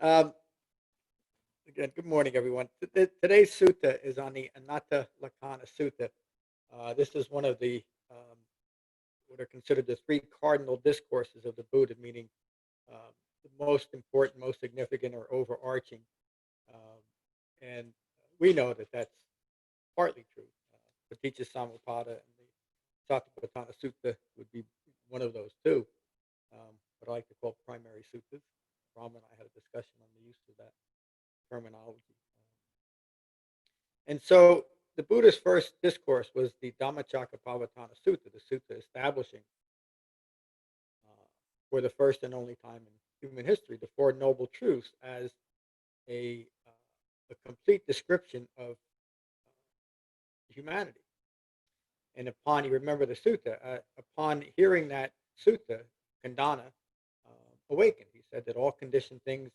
Um, Again, good morning, everyone. Today's sutta is on the Anatta Lakkhana Sutta. This is one of the what are considered the three cardinal discourses of the Buddha, meaning the most important, most significant, or overarching. Um, and we know that that's partly true. Paticca Samuppada and the Satipatthana Sutta would be one of those two. What I like to call primary suttas. Ram and I had a discussion on the use of that terminology. And so the Buddha's first discourse was the Dhammacakkappavattana Sutta, the sutta establishing uh, for the first and only time in human history the Four Noble Truths as a complete description of humanity. And upon, you remember the sutta, upon hearing that sutta, Kandana awakened. He said that all conditioned things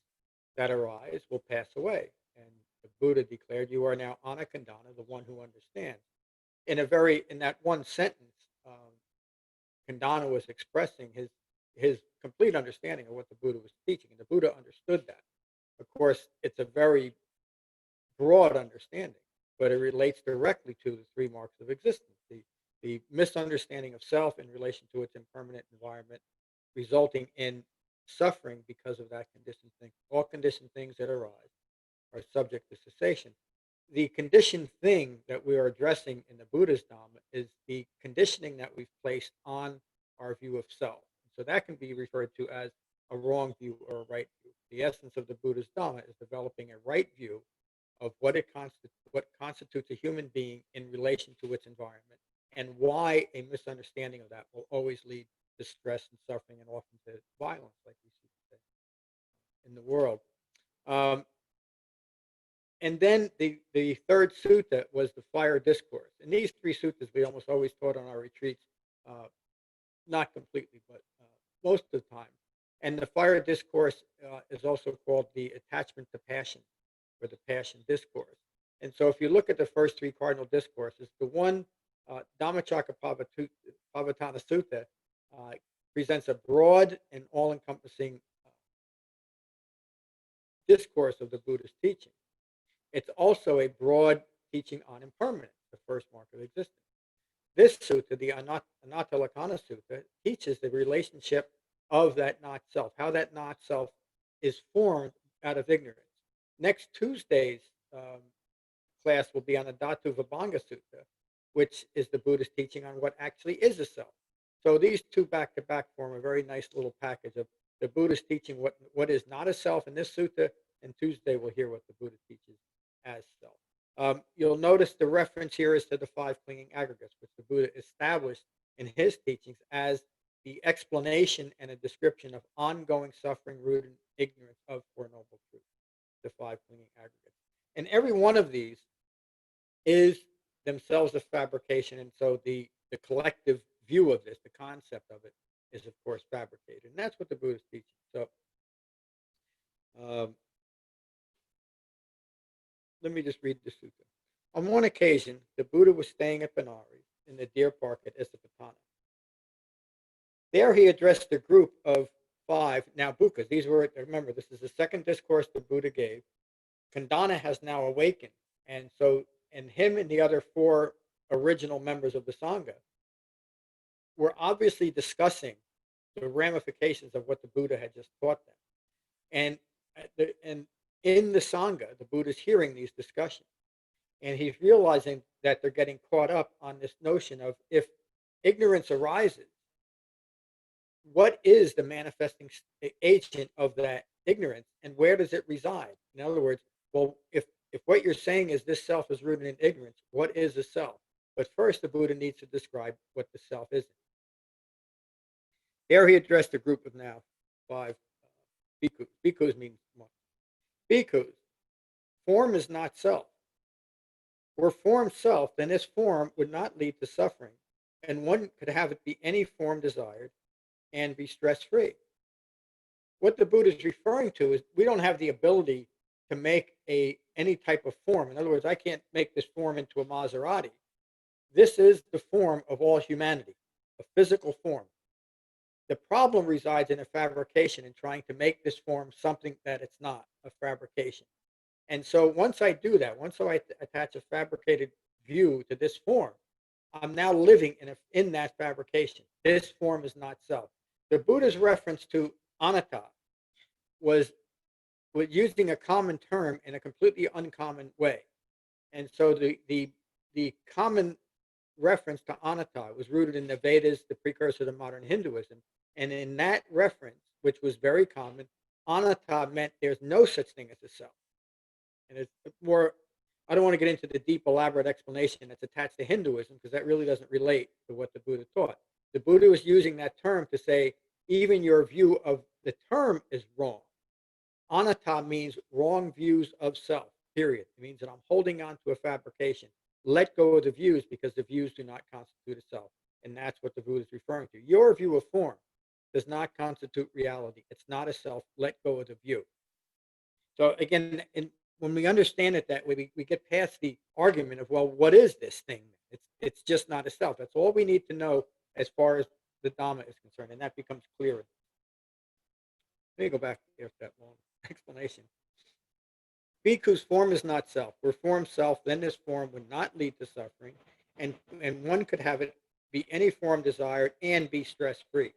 that arise will pass away. And the Buddha declared, "You are now Anakandana, the one who understands." In that one sentence, Kandana was expressing his complete understanding of what the Buddha was teaching, and the Buddha understood that. Of course, it's a very broad understanding, but it relates directly to the three marks of existence: the misunderstanding of self in relation to its impermanent environment, resulting in suffering because of that conditioned thing. All conditioned things that arise are subject to cessation. The conditioned thing that we are addressing in the Buddha's Dhamma is the conditioning that we've placed on our view of self. So that can be referred to as a wrong view or a right view. The essence of the Buddha's Dhamma is developing a right view of what constitutes a human being in relation to its environment, and why a misunderstanding of that will always lead to stress and suffering and often to violence, like we see today in the world. Um, and then the third sutta was the fire discourse. And these three suttas we almost always taught on our retreats, uh, not completely, but most of the time. And the fire discourse is also called the attachment to passion, or the passion discourse. And so if you look at the first three cardinal discourses, the one, Dhammacakkappavattana Sutta, uh, presents a broad and all-encompassing discourse of the Buddha's teaching. It's also a broad teaching on impermanence, the first mark of existence. This sutta, the Anatta-Lakkhana Sutta, teaches the relationship of that not self, how that not self is formed out of ignorance. Next Tuesday's class will be on the Dhatu Vibhanga Sutta, which is the Buddhist teaching on what actually is a self. So these two back to back form a very nice little package of the Buddhist teaching what is not a self in this sutta, and Tuesday we'll hear what the Buddha teaches as self. You'll notice the reference here is to the five clinging aggregates, which the Buddha established in his teachings as the explanation and a description of ongoing suffering rooted in ignorance of Four Noble Truths, the five clinging aggregates. And every one of these is themselves a fabrication, and so the collective view of this, the concept of it, is of course fabricated, and that's what the Buddha is teaching. So um, let me just read the sutta. On one occasion, the Buddha was staying at Benares in the deer park at Isipatana. There he addressed a group of five now Bhikkhus. These were, remember, this is the second discourse the Buddha gave. Kandana has now awakened, and so, and him and the other four original members of the sangha were obviously discussing the ramifications of what the Buddha had just taught them. And and in the sangha, the Buddha's hearing these discussions, and he's realizing that they're getting caught up on this notion of, if ignorance arises, what is the manifesting agent of that ignorance, and where does it reside? In other words, well, if what you're saying is this self is rooted in ignorance, what is the self? But first, the Buddha needs to describe what the self is. There he addressed a group of now five bhikkhus. Bhikkhus means monks. Bhikkhus, form is not self. Were form self, then this form would not lead to suffering, and one could have it be any form desired and be stress-free. What the Buddha is referring to is we don't have the ability to make any type of form. In other words, I can't make this form into a Maserati. This is the form of all humanity, a physical form. The problem resides in a fabrication and trying to make this form something that it's not, a fabrication. And so once I do that, once I attach a fabricated view to this form, I'm now living in that fabrication. This form is not self. The Buddha's reference to anatta was, was using a common term in a completely uncommon way. And so the common reference to anatta was rooted in the Vedas, the precursor to modern Hinduism. And in that reference, which was very common, anatta meant there's no such thing as a self. And it's more, I don't want to get into the deep, elaborate explanation that's attached to Hinduism because that really doesn't relate to what the Buddha taught. The Buddha was using that term to say, even your view of the term is wrong. Anatta means wrong views of self, period. It means that I'm holding on to a fabrication. Let go of the views because the views do not constitute a self. And that's what the Buddha is referring to. Your view of form does not constitute reality. It's not a self. Let go of the view. So again, when we understand it that way, we get past the argument of, well, what is this thing? It's just not a self. That's all we need to know as far as the Dhamma is concerned, and that becomes clearer. Let me go back after that long explanation. Bhikkhu's form is not self. Were form self, then this form would not lead to suffering, and one could have it be any form desired and be stress-free.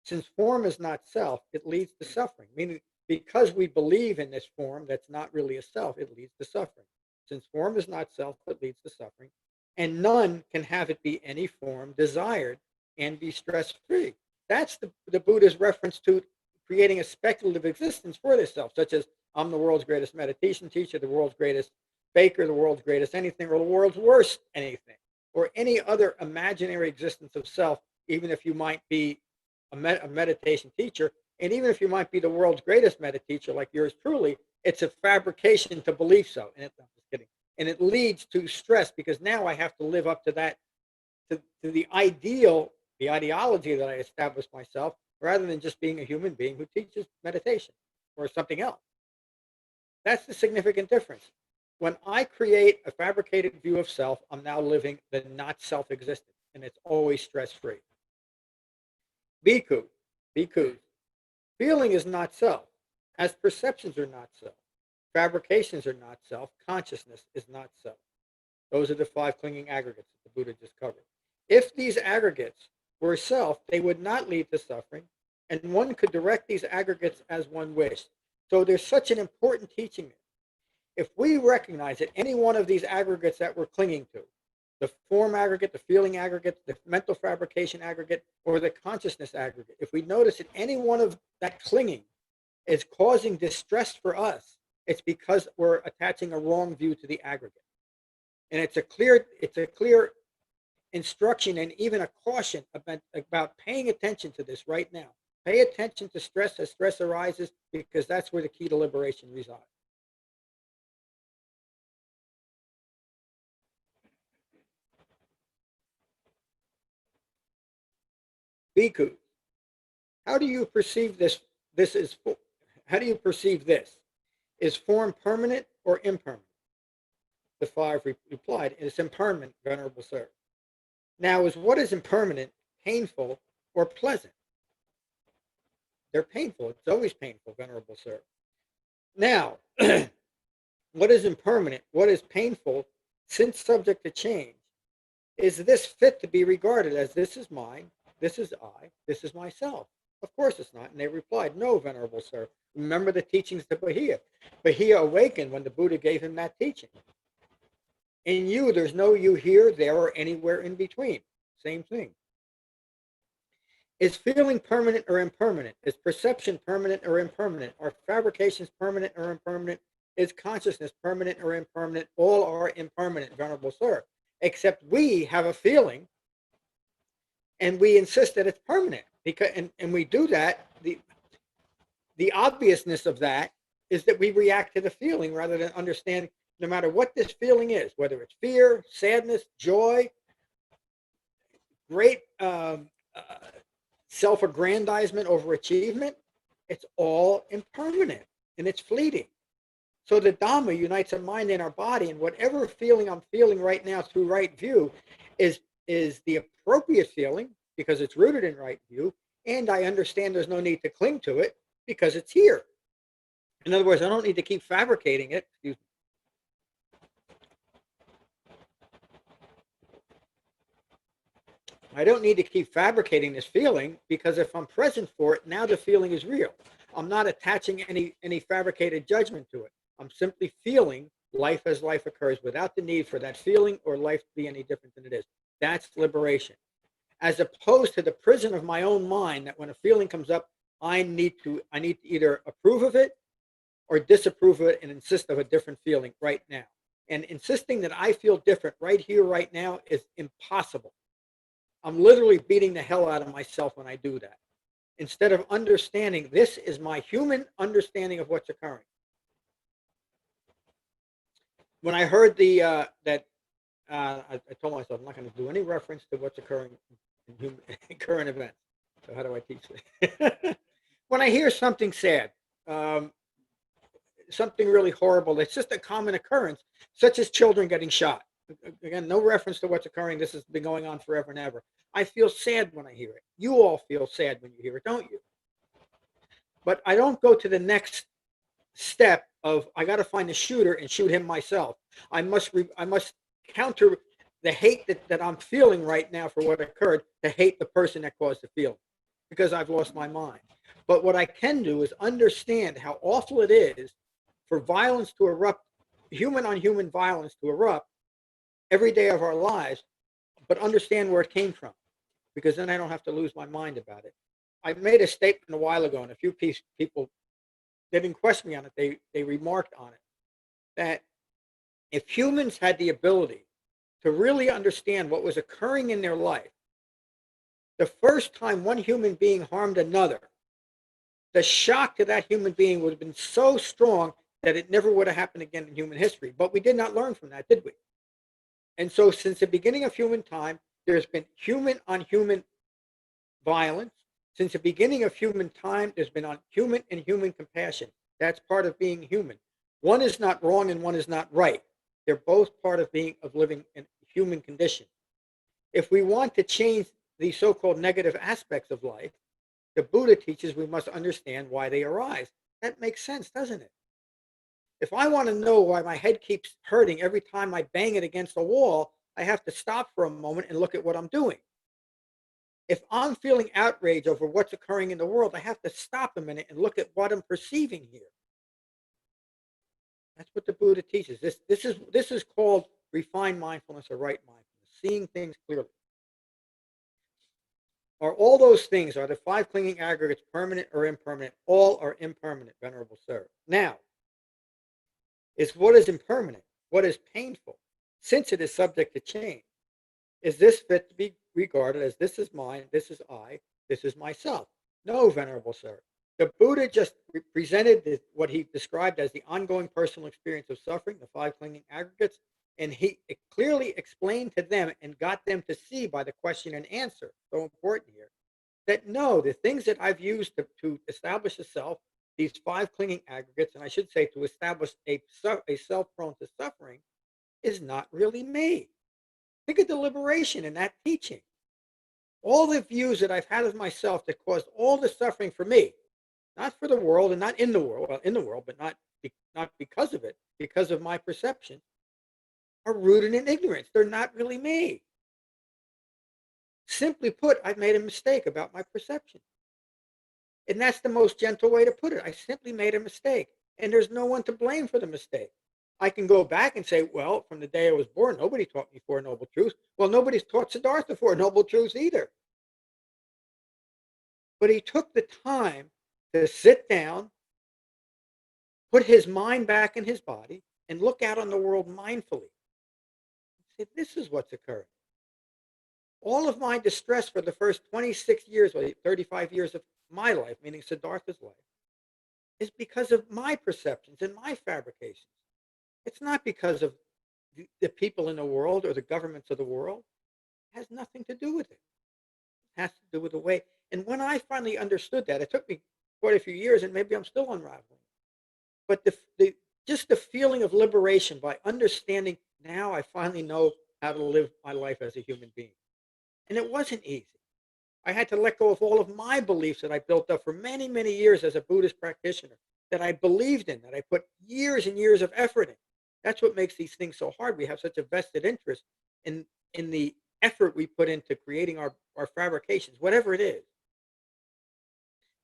Since form is not self, it leads to suffering, meaning because we believe in this form that's not really a self, it leads to suffering. Since form is not self, it leads to suffering, and none can have it be any form desired and be stress-free. That's the Buddha's reference to creating a speculative existence for this self, such as I'm the world's greatest meditation teacher, the world's greatest baker, the world's greatest anything, or the world's worst anything, or any other imaginary existence of self, even if you might be a meditation teacher, and even if you might be the world's greatest teacher like yours truly, it's a fabrication to believe so. And I'm just kidding. And it leads to stress because now I have to live up to that, to the ideal, the ideology that I established myself, rather than just being a human being who teaches meditation or something else. That's the significant difference. When I create a fabricated view of self, I'm now living the not self-existence, and it's always stress-free. Bhikkhus, feeling is not self, as perceptions are not self. Fabrications are not self. Consciousness is not self. Those are the 5 clinging aggregates that the Buddha just covered. If these aggregates were self, they would not lead to suffering, and one could direct these aggregates as one wished. So there's such an important teaching there. If we recognize that any one of these aggregates that we're clinging to, the form aggregate, the feeling aggregate, the mental fabrication aggregate, or the consciousness aggregate, if we notice that any one of that clinging is causing distress for us, it's because we're attaching a wrong view to the aggregate. And it's a clear instruction and even a caution about paying attention to this right now. Pay attention to stress as stress arises, because that's where the key to liberation resides. Bhikkhu, how do you perceive this? How do you perceive this? Is form permanent or impermanent? The 5 replied, it's impermanent, Venerable Sir. Now, what is impermanent painful or pleasant? They're painful. It's always painful, Venerable Sir. Now, what is impermanent? What is painful, since subject to change? Is this fit to be regarded as this is mine, this is I, this is myself? Of course it's not. And they replied, no, Venerable Sir. Remember the teachings to Bahia. Bahia awakened when the Buddha gave him that teaching. In you, there's no you here, there, or anywhere in between. Same thing. Is feeling permanent or impermanent? Is perception permanent or impermanent? Are fabrications permanent or impermanent? Is consciousness permanent or impermanent? All are impermanent, Venerable Sir. Except we have a feeling, and we insist that it's permanent. Because, and we do that. The obviousness of that is that we react to the feeling rather than understand, no matter what this feeling is, whether it's fear, sadness, joy, great self-aggrandizement over achievement, it's all impermanent and it's fleeting. So the Dhamma unites our mind and our body, and whatever feeling I'm feeling right now through right view is the appropriate feeling because it's rooted in right view, and I understand there's no need to cling to it because it's here. In other words, I don't need to keep fabricating it. Excuse me. I don't need to keep fabricating this feeling because if I'm present for it, now the feeling is real. I'm not attaching any fabricated judgment to it. I'm simply feeling life as life occurs without the need for that feeling or life to be any different than it is. That's liberation. As opposed to the prison of my own mind that when a feeling comes up, I need to either approve of it or disapprove of it and insist of a different feeling right now. And insisting that I feel different right here, right now is impossible. I'm literally beating the hell out of myself when I do that. Instead of understanding this is my human understanding of what's occurring. When I heard I told myself I'm not going to do any reference to what's occurring in current events. So how do I teach this? When I hear something sad, um, something really horrible that's just a common occurrence, such as children getting shot. Again, no reference to what's occurring. This has been going on forever and ever. I feel sad when I hear it. You all feel sad when you hear it, don't you? But I don't go to the next step of I got to find the shooter and shoot him myself. I must counter the hate that I'm feeling right now for what occurred to hate the person that caused the feeling because I've lost my mind. But what I can do is understand how awful it is for violence to erupt, human on human violence to erupt every day of our lives, but understand where it came from because then I don't have to lose my mind about it. I made a statement a while ago, and a few people they didn't question me on it. They remarked on it that if humans had the ability to really understand what was occurring in their life, the first time one human being harmed another, the shock to that human being would have been so strong that it never would have happened again in human history. But we did not learn from that, did we? And so, since the beginning of human time, there's been human on human violence. Since the beginning of human time, there's been on human and human compassion. That's part of being human. One is not wrong and one is not right. They're both part of living in human condition. If we want to change the so-called negative aspects of life, the Buddha teaches we must understand why they arise. That makes sense, doesn't it? If I want to know why my head keeps hurting every time I bang it against a wall, I have to stop for a moment and look at what I'm doing. If I'm feeling outrage over what's occurring in the world, I have to stop a minute and look at what I'm perceiving here. That's what the Buddha teaches. This is called refined mindfulness or right mindfulness, seeing things clearly. Are the five clinging aggregates permanent or impermanent? All are impermanent, Venerable Sir. Now, is what is impermanent, what is painful, since it is subject to change. Is this fit to be regarded as this is mine, this is I, this is myself? No, Venerable Sir. The Buddha just presented what he described as the ongoing personal experience of suffering, the five clinging aggregates, and he clearly explained to them and got them to see by the question and answer, so important here, that no, the things that I've used to establish a self, these five clinging aggregates, and I should say to establish a self prone to suffering, is not really me. Think of the liberation in that teaching. All the views that I've had of myself that caused all the suffering for me, not for the world and not in the world, well, in the world, but not because of it, because of my perception, are rooted in ignorance. They're not really me. Simply put, I've made a mistake about my perception. And that's the most gentle way to put it. I simply made a mistake. And there's no one to blame for the mistake. I can go back and say, well, from the day I was born, nobody taught me Four Noble Truths. Well, nobody's taught Siddhartha Four Noble Truths either. But he took the time to sit down, put his mind back in his body, and look out on the world mindfully. Say, this is what's occurring. All of my distress for the first 26 years, or 35 years of my life, meaning Siddhartha's life, is because of my perceptions and my fabrications. It's not because of the people in the world or the governments of the world. It has nothing to do with it. It has to do with the way. And when I finally understood that, it took me quite a few years, and maybe I'm still unraveling. But just the feeling of liberation by understanding now I finally know how to live my life as a human being. And it wasn't easy. I had to let go of all of my beliefs that I built up for many, many years as a Buddhist practitioner, that I believed in, that I put years and years of effort in. That's what makes these things so hard. We have such a vested interest in the effort we put into creating our fabrications, whatever it is.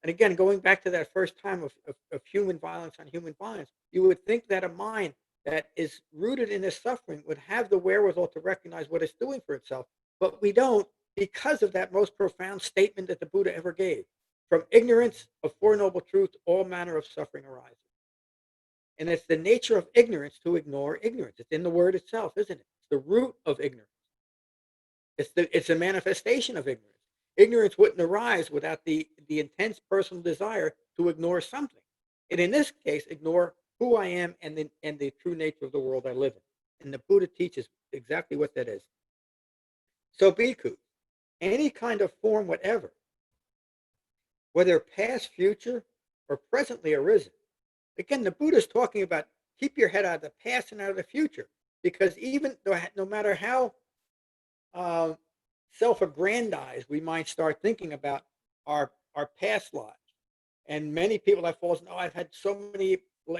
And again, going back to that first time of human violence on human violence, you would think that a mind that is rooted in this suffering would have the wherewithal to recognize what it's doing for itself. But we don't, because of that most profound statement that the Buddha ever gave. From ignorance of Four Noble Truths, all manner of suffering arises. And it's the nature of ignorance to ignore ignorance. It's in the word itself, isn't it? It's the root of ignorance. It's a manifestation of ignorance. Ignorance wouldn't arise without the intense personal desire to ignore something. And in this case, ignore who I am and the true nature of the world I live in. And the Buddha teaches exactly what that is. So, bhikkhu, any kind of form, whatever, whether past, future, or presently arisen. Again, the Buddha is talking about keep your head out of the past and out of the future, because even though, no matter how uh, self-aggrandized we might start thinking about our past lives, and many people have fallen, oh, I've had so many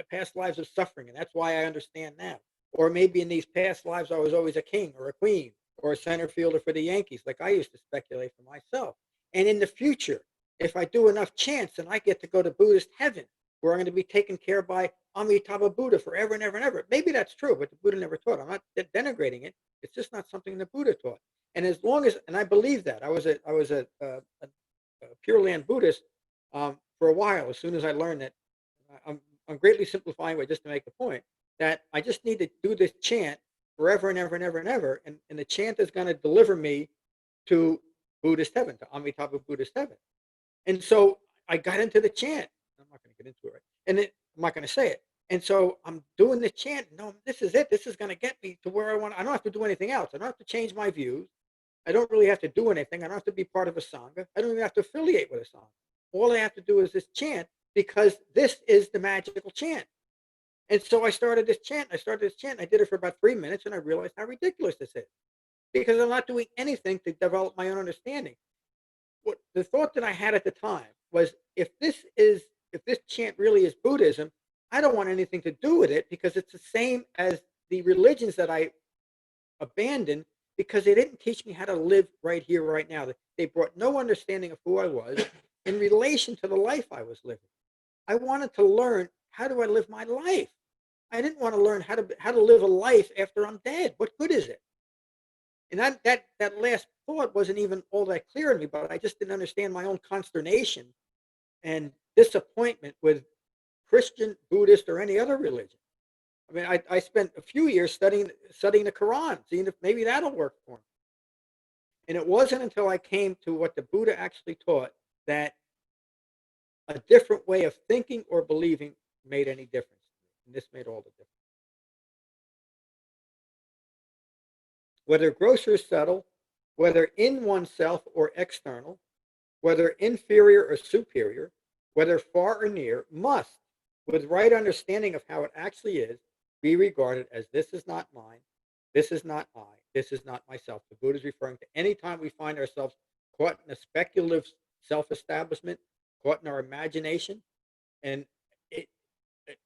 past lives of suffering, and that's why I understand now. Or maybe in these past lives, I was always a king or a queen or a center fielder for the Yankees, like I used to speculate for myself. And in the future, if I do enough chants, then I get to go to Buddhist heaven, where I'm going to be taken care of by Amitabha Buddha forever and ever and ever. Maybe that's true, but the Buddha never taught. I'm not denigrating it. It's just not something the Buddha taught. And as long as, and I believe that, I was a Pure Land Buddhist for a while. As soon as I learned that, I'm greatly simplifying it just to make the point that I just need to do this chant forever and ever and ever and ever, and the chant is going to deliver me to Buddhist heaven, to Amitabha Buddhist heaven. And so I got into the chant. I'm not going to get into it, right? I'm not going to say it. And so I'm doing the chant. No, this is it. This is going to get me to where I want. I don't have to do anything else. I don't have to change my views. I don't really have to do anything. I don't have to be part of a sangha. I don't even have to affiliate with a sangha. All I have to do is this chant, because this is the magical chant. And so I started this chant. I did it for about 3 minutes, and I realized how ridiculous this is, because I'm not doing anything to develop my own understanding. What the thought that I had at the time was, if this chant really is Buddhism, I don't want anything to do with it, because it's the same as the religions that I abandoned, because they didn't teach me how to live right here, right now. They brought no understanding of who I was in relation to the life I was living. I wanted to learn, how do I live my life? I didn't want to learn how to live a life after I'm dead. What good is it? And that last thought wasn't even all that clear to me, but I just didn't understand my own consternation and disappointment with Christian, Buddhist, or any other religion. I mean, I spent a few years studying the Quran, seeing if maybe that'll work for me. And it wasn't until I came to what the Buddha actually taught that a different way of thinking or believing made any difference. And this made all the difference. Whether gross or subtle, whether in oneself or external, whether inferior or superior, whether far or near, must, with right understanding of how it actually is, be regarded as this is not mine, this is not I, this is not myself. The Buddha is referring to any time we find ourselves caught in a speculative self-establishment, caught in our imagination, and it,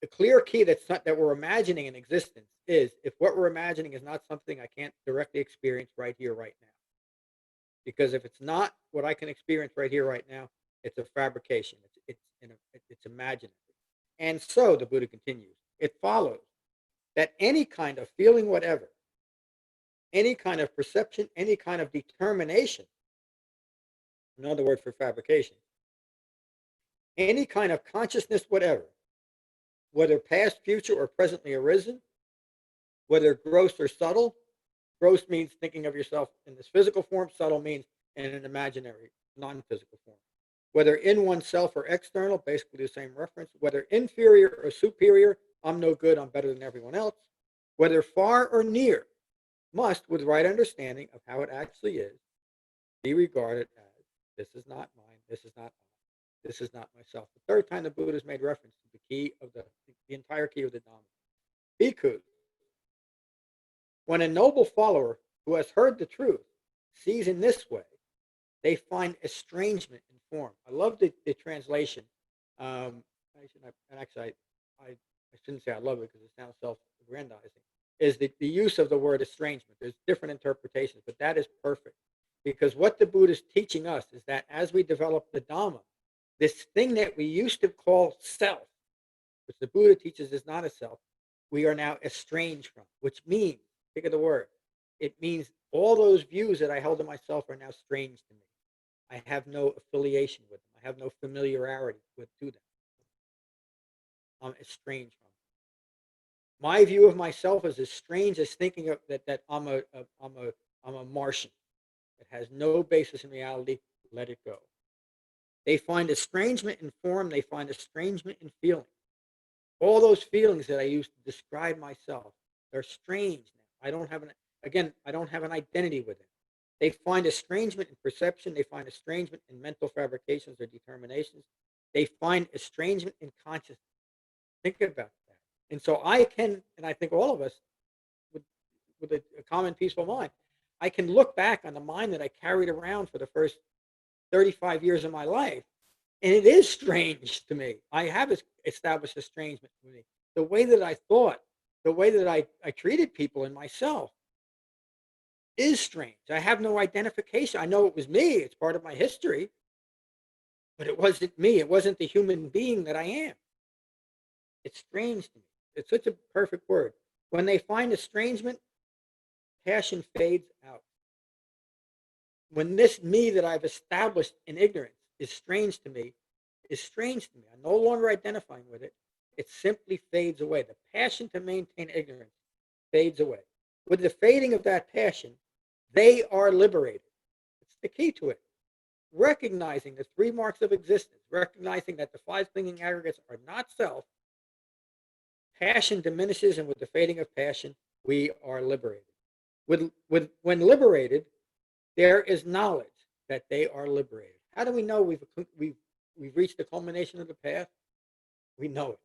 the clear key that we're imagining in existence is, if what we're imagining is not something I can't directly experience right here, right now. Because if it's not what I can experience right here, right now, it's a fabrication. It's imaginary. And so the Buddha continues. It follows that any kind of feeling, whatever, any kind of perception, any kind of determination, another word for fabrication, any kind of consciousness, whatever, whether past, future, or presently arisen, whether gross or subtle. Gross means thinking of yourself in this physical form. Subtle means in an imaginary, non-physical form. Whether in oneself or external, basically the same reference. Whether inferior or superior, I'm no good, I'm better than everyone else. Whether far or near, must, with right understanding of how it actually is, be regarded as this is not mine, this is not mine, this is not myself. The third time the Buddha has made reference to the key of the entire key of the Dhamma. Bhikkhus, when a noble follower who has heard the truth sees in this way, they find estrangement in form. I love the translation. I should not, and actually, I shouldn't say I love it because it sounds self-aggrandizing. Is the use of the word estrangement? There's different interpretations, but that is perfect because what the Buddha is teaching us is that as we develop the Dhamma, this thing that we used to call self, which the Buddha teaches is not a self, we are now estranged from, which means, think of the word, it means all those views that I held of myself are now strange to me. I have no affiliation with them. I have no familiarity with to them. I'm estranged from them. My view of myself is as strange as thinking of that I'm a Martian. It has no basis in reality. Let it go. They find estrangement in form. They find estrangement in feeling. All those feelings that I used to describe myself, they're strange now. I don't have an identity with it. They find estrangement in perception. They find estrangement in mental fabrications or determinations. They find estrangement in consciousness. Think about that. And so I can, and I think all of us with, with a common peaceful mind, I can look back on the mind that I carried around for the first 35 years of my life. And it is strange to me. I have established estrangement with me. The way that I thought, the way that I treated people and myself is strange. I have no identification. I know it was me. It's part of my history, but it wasn't me. It wasn't the human being that I am. It's strange to me. It's such a perfect word. When they find estrangement, passion fades out. When this me that I've established in ignorance is strange to me, I'm no longer identifying with it. It simply fades away. The passion to maintain ignorance fades away. With the fading of that passion, they are liberated. It's the key to it. Recognizing the three marks of existence, recognizing that the five clinging aggregates are not self, passion diminishes, and with the fading of passion, we are liberated. When liberated, there is knowledge that they are liberated. How do we know we've reached the culmination of the path? We know it.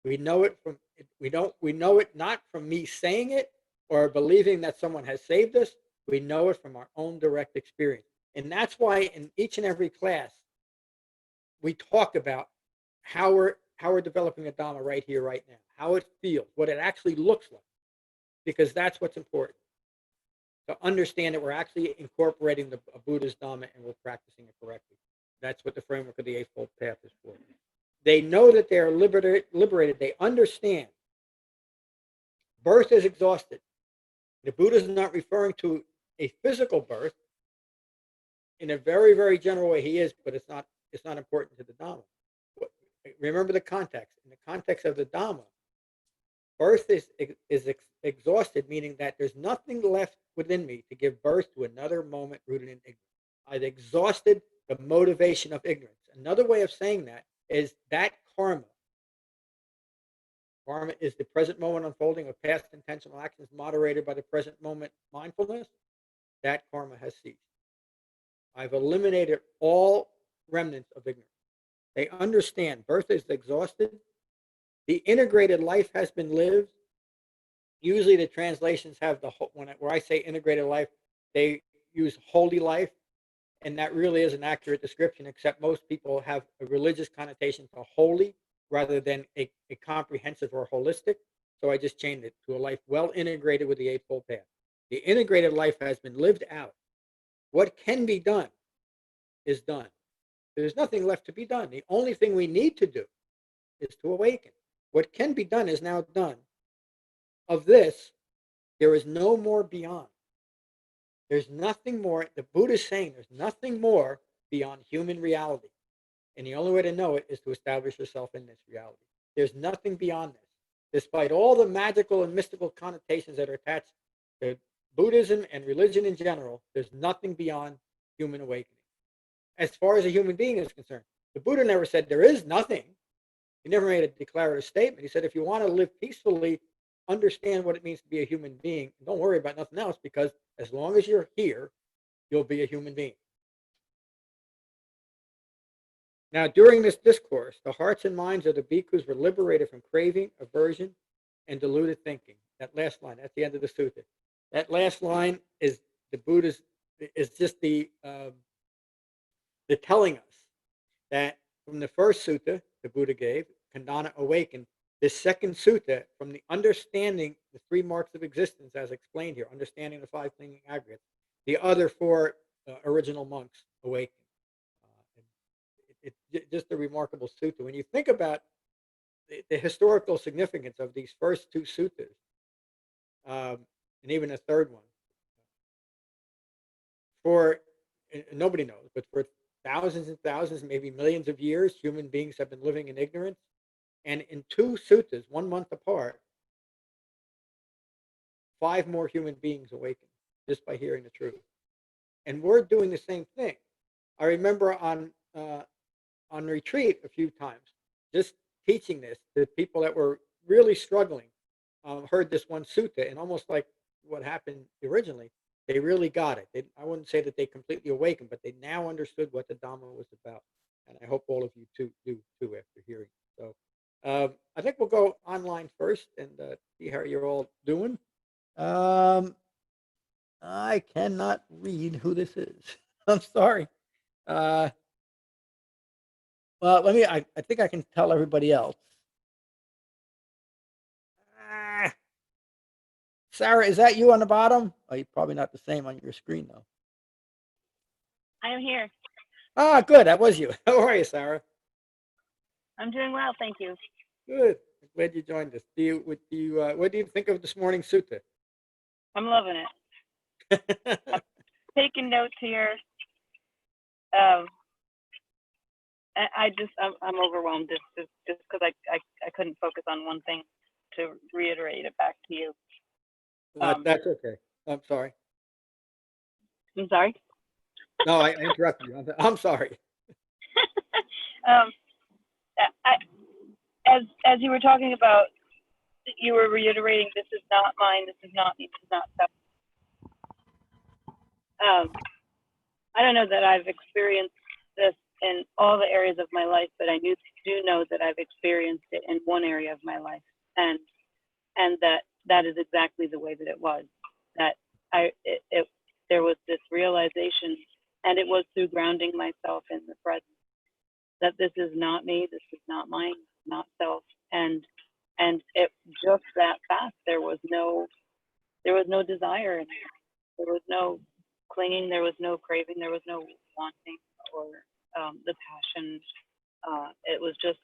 We know it from we know it not from me saying it or believing that someone has saved us. We know it from our own direct experience. And that's why in each and every class we talk about how we're developing a Dhamma right here, right now, how it feels, what it actually looks like, because that's what's important. To understand that we're actually incorporating the Buddha's Dhamma and we're practicing it correctly. That's what the framework of the Eightfold Path is for. They know that they are liberated. They understand. Birth is exhausted. The Buddha is not referring to a physical birth. In a very, very general way, he is, but it's not important to the Dhamma. Remember the context. In the context of the Dhamma, birth is exhausted, meaning that there's nothing left within me to give birth to another moment rooted in ignorance. I've exhausted the motivation of ignorance. Another way of saying that is that karma. Karma is the present moment unfolding of past intentional actions moderated by the present moment mindfulness. That karma has ceased. I've eliminated all remnants of ignorance. They understand birth is exhausted. The integrated life has been lived. Usually the translations have where I say integrated life, they use holy life, and that really is an accurate description, except most people have a religious connotation to holy rather than a comprehensive or holistic. So I just changed it to a life well integrated with the Eightfold Path. The integrated life has been lived out. What can be done is done. There's nothing left to be done. The only thing we need to do is to awaken. What can be done is now done. Of this, there is no more beyond. There's nothing more. The Buddha is saying there's nothing more beyond human reality. And the only way to know it is to establish yourself in this reality. There's nothing beyond this. Despite all the magical and mystical connotations that are attached to Buddhism and religion in general, there's nothing beyond human awakening. As far as a human being is concerned, the Buddha never said there is nothing. He never made a declarative statement. He said, if you want to live peacefully, understand what it means to be a human being. Don't worry about nothing else, because as long as you're here, you'll be a human being. Now, during this discourse, the hearts and minds of the bhikkhus were liberated from craving, aversion, and deluded thinking. That last line, at the end of the sutta. That last line is the Buddha's, is just the they're telling us that from the first sutta the Buddha gave, Khandana awakened. This second sutta, from the understanding the three marks of existence, as explained here, understanding the five clinging aggregates, the other four original monks awakened. It's just a remarkable sutta. When you think about the historical significance of these first two suttas, and even a third one, for nobody knows, but for thousands and thousands, maybe millions of years, human beings have been living in ignorance. And in two suttas, 1 month apart, 5 more human beings awakened just by hearing the truth. And we're doing the same thing. I remember on retreat a few times, just teaching this to people that were really struggling, heard this one sutta, and almost like what happened originally, they really got it. I wouldn't say that they completely awakened, but they now understood what the Dhamma was about. And I hope all of you do too after hearing. So I think we'll go online first and see how you're all doing. I cannot read who this is. I'm sorry. Well, let me. I think I can tell everybody else. Sarah, is that you on the bottom? Oh, you're probably not the same on your screen though. I am here. Ah, good. That was you. How are you, Sarah? I'm doing well, thank you. Good. Glad you joined us. What do you think of this morning's sutta? I'm loving it. Taking notes here. I'm overwhelmed just because I couldn't focus on one thing to reiterate it back to you. That's okay. I'm sorry. I'm sorry. No, I interrupted you. I'm sorry. As you were talking about, you were reiterating, this is not mine, this is not me, this is not stuff. I don't know that I've experienced this in all the areas of my life, but I do know that I've experienced it in one area of my life, and that is exactly the way that it was. That there was this realization, and it was through grounding myself in the present, that this is not me, this is not mine, not self, and it just that fast. There was no desire in there. There was no clinging, there was no craving, there was no wanting or the passion. It was just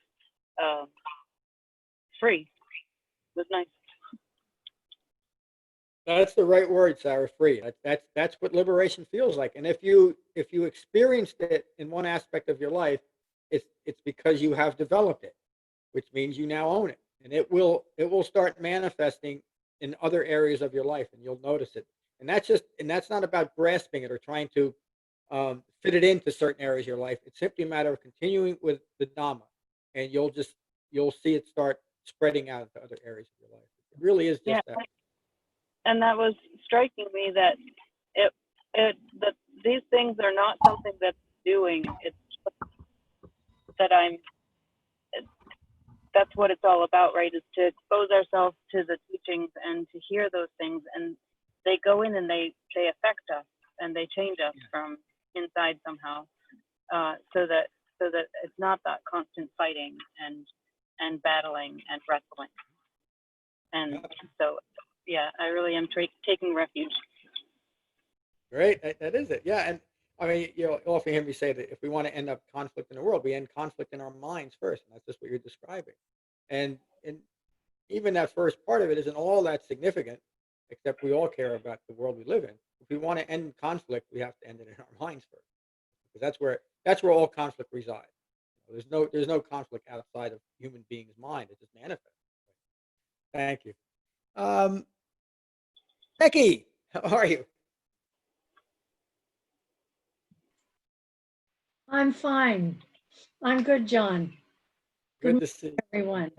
free. It was nice. That's the right word, Sarah. Free. That's what liberation feels like. And if you experienced it in one aspect of your life, it's because you have developed it, which means you now own it, and it will start manifesting in other areas of your life, and you'll notice it. And that's not about grasping it or trying to fit it into certain areas of your life. It's simply a matter of continuing with the Dhamma, and you'll see it start spreading out into other areas of your life. It really is just that. And that was striking me, that that these things are not something that's doing. It's that that's what it's all about, right? Is to expose ourselves to the teachings and to hear those things, and they go in and they affect us and they change us from inside somehow, so that it's not that constant fighting and battling and wrestling. And so, yeah, I really am taking refuge. Great, that is it. Yeah, and I mean, you often hear me say that if we want to end up conflict in the world, we end conflict in our minds first, and that's just what you're describing. And even that first part of it isn't all that significant, except we all care about the world we live in. If we want to end conflict, we have to end it in our minds first, because that's where all conflict resides. There's no conflict outside of human beings' mind. It just manifests. Thank you. Becky, how are you? I'm fine. I'm good, John. Good to see everyone.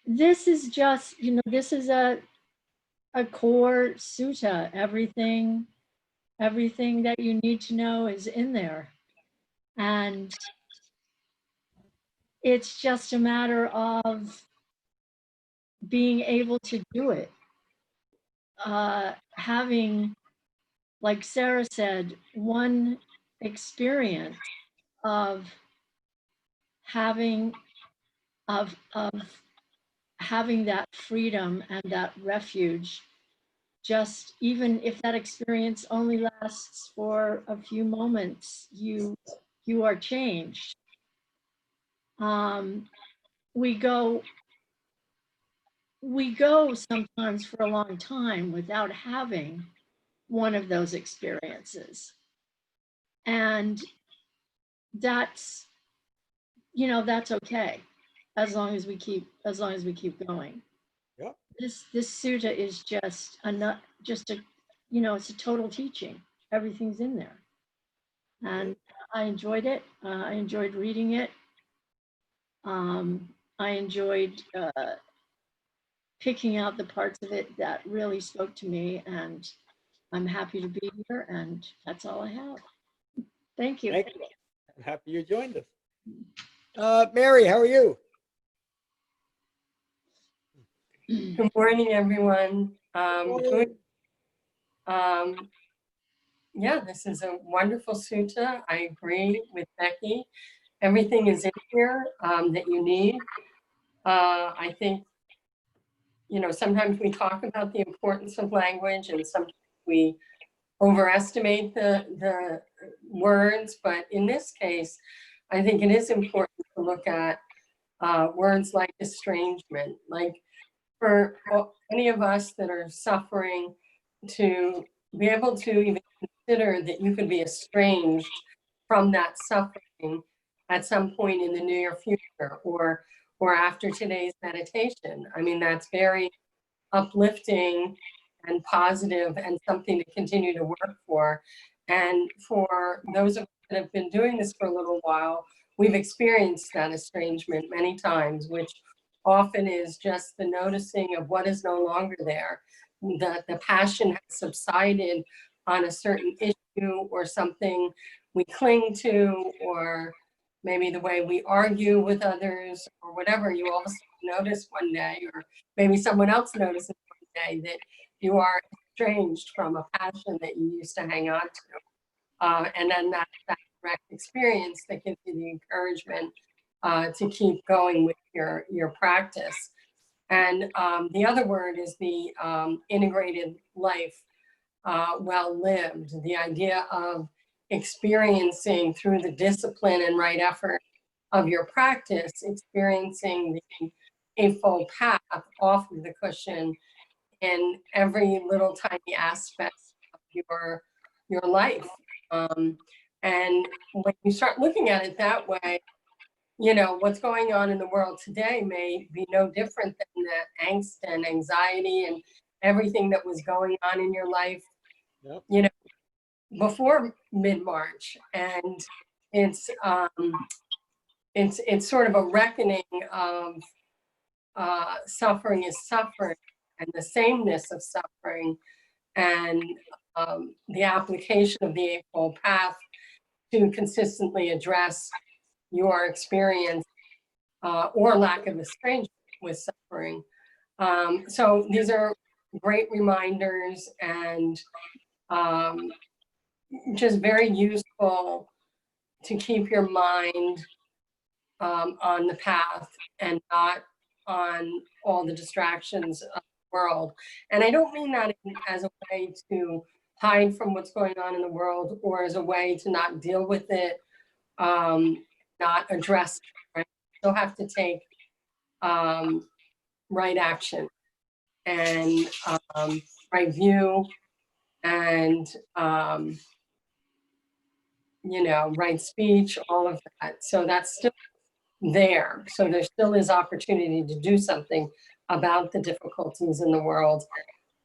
This is just, this is a core sutta. Everything that you need to know is in there. And it's just a matter of being able to do it. Having like Sarah said, one experience of having of having that freedom and that refuge, just even if that experience only lasts for a few moments, you are changed. We go sometimes for a long time without having one of those experiences, and that's, you know, that's okay, as long as we keep going. Yep. This sutta is just a, you know, it's a total teaching. Everything's in there, and I enjoyed it. I enjoyed reading it. I enjoyed picking out the parts of it that really spoke to me, and I'm happy to be here, and that's all I have. Thank you. Thank you. I'm happy you joined us. Mary, how are you? Good morning, everyone. Good. Yeah, this is a wonderful sutta. I agree with Becky. Everything is in here that you need. I think, you know, sometimes we talk about the importance of language, and sometimes we overestimate the words, but in this case, I think it is important to look at words like estrangement, like for any of us that are suffering, to be able to even consider that you could be estranged from that suffering at some point in the near future, or after today's meditation. I mean, that's very uplifting and positive, and something to continue to work for. And for those of us that have been doing this for a little while, we've experienced that estrangement many times, which often is just the noticing of what is no longer there. The passion has subsided on a certain issue or something we cling to, or maybe the way we argue with others, or whatever. You all notice one day, or maybe someone else notices one day, that you are estranged from a passion that you used to hang on to. And then that direct experience that gives you the encouragement to keep going with your practice. And the other word is the integrated life, well lived. The idea of experiencing through the discipline and right effort of your practice, experiencing the Eightfold Path off of the cushion in every little tiny aspect of your life. And when you start looking at it that way, you know, what's going on in the world today may be no different than the angst and anxiety and everything that was going on in your life, Yep. you know, before mid-March. And it's sort of a reckoning of suffering is suffering, and the sameness of suffering, and the application of the Eightfold Path to consistently address your experience or lack of estrangement with suffering. So these are great reminders, and just very useful to keep your mind on the path and not on all the distractions of the world. And I don't mean that as a way to hide from what's going on in the world, or as a way to not deal with it, not address it, right? You still have to take right action, and right view, and you know, right speech, all of that. So that's still there. So there still is opportunity to do something about the difficulties in the world,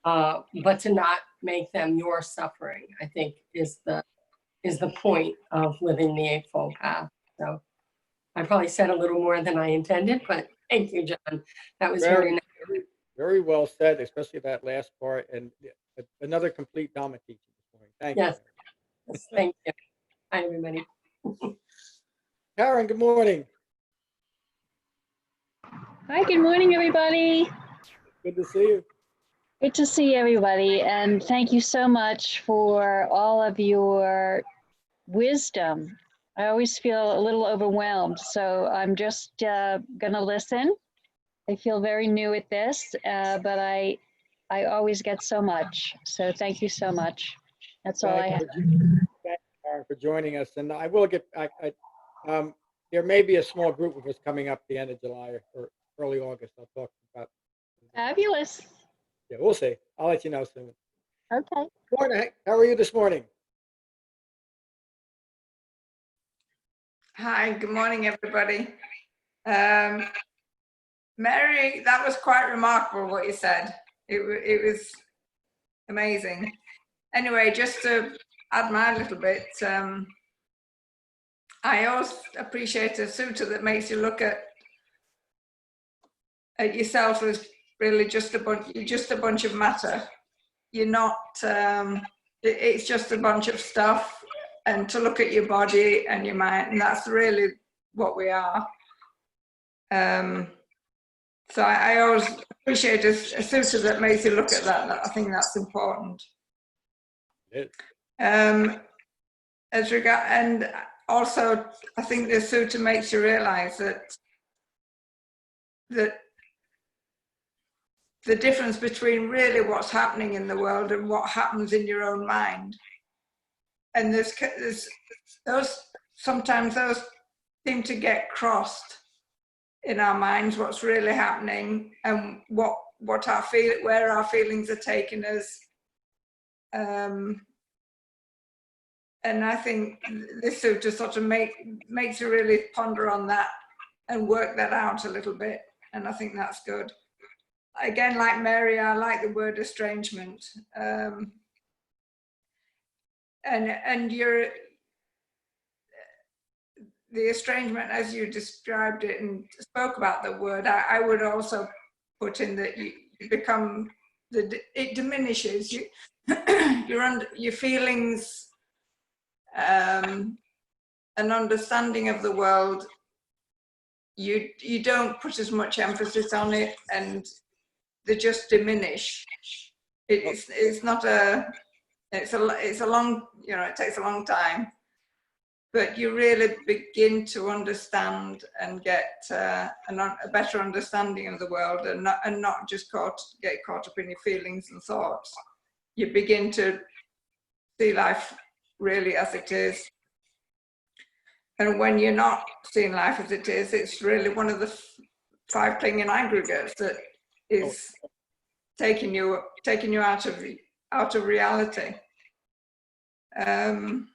but to not make them your suffering, I think is the point of living the Eightfold Path. So I probably said a little more than I intended, but thank you, John. That was very nice. Very well said, especially that last part, and another complete Dhamma teaching this morning. Thank Yes. you. Yes, thank you. Hi, everybody. Karen, good morning. Hi, good morning, everybody. Good to see you. Good to see everybody, and thank you so much for all of your wisdom. I always feel a little overwhelmed, so I'm just going to listen. I feel very new at this, but I always get so much. So thank you so much. That's all I Thank have. you, thank you, Karen, for joining us. And I will get back. There may be a small group of us coming up the end of July or early August. I'll talk about. Fabulous. Yeah, we'll see. I'll let you know soon. Okay. Morning. How are you this morning? Hi, good morning, everybody. Mary, that was quite remarkable what you said. It was amazing. Anyway, just to add my little bit, I always appreciate a sutta that makes you look at yourself as really just a bunch of matter. You're not, it's just a bunch of stuff, and to look at your body and your mind, and that's really what we are. So I always appreciate a sutta that makes you look at that. I think that's important. As regard, and also I think the sutta makes you realize that the difference between really what's happening in the world and what happens in your own mind. And there's those, sometimes those seem to get crossed in our minds, what's really happening and where our feelings are taking us. And I think this sutta sort of makes you really ponder on that and work that out a little bit. And I think that's good. Again, like Mary, I like the word estrangement. And the estrangement, as you described it and spoke about the word, I would also put in that you become, it diminishes. Your feelings and understanding of the world, you don't put as much emphasis on it, and they just diminish. It's not a, it's a long, it takes a long time. But you really begin to understand and get a better understanding of the world, and not just get caught up in your feelings and thoughts. You begin to see life really as it is. And when you're not seeing life as it is, it's really one of the 5 clinging aggregates that is taking you out of reality. And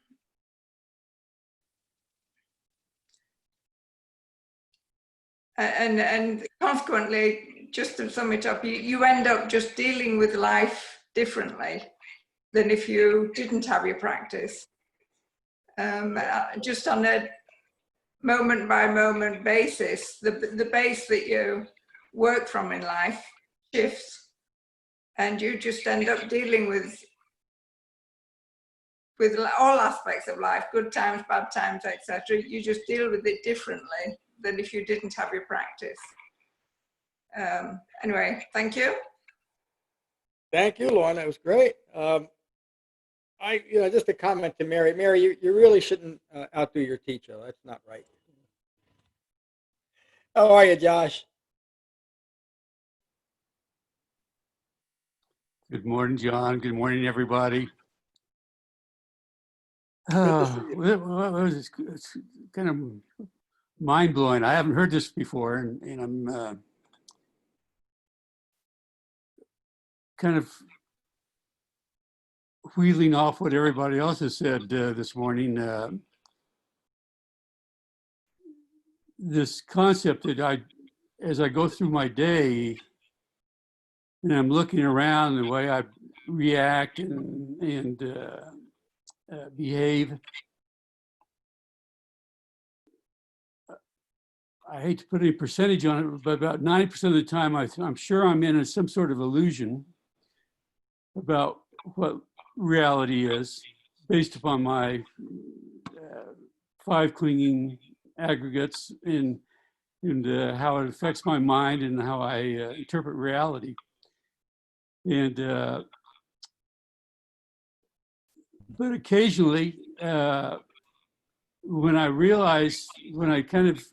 consequently, just to sum it up, you end up just dealing with life differently than if you didn't have your practice. Just on a moment by moment basis, the base that you work from in life shifts, and you just end up dealing with all aspects of life, good times, bad times, etc. You just deal with it differently than if you didn't have your practice. Anyway, thank you. Thank you, Lauren. That was great. Just a comment to Mary. Mary, you really shouldn't outdo your teacher. That's not right. How are you, Josh? Good morning, John. Good morning, everybody. Good to see you. It's kind of mind-blowing. I haven't heard this before, and I'm kind of wheeling off what everybody else has said this morning. This concept that as I go through my day, and I'm looking around the way I react and behave, I hate to put any percentage on it, but about 90% of the time, I'm sure I'm in some sort of illusion about what reality is based upon my 5 clinging aggregates and how it affects my mind and how I interpret reality. And but occasionally, when I kind of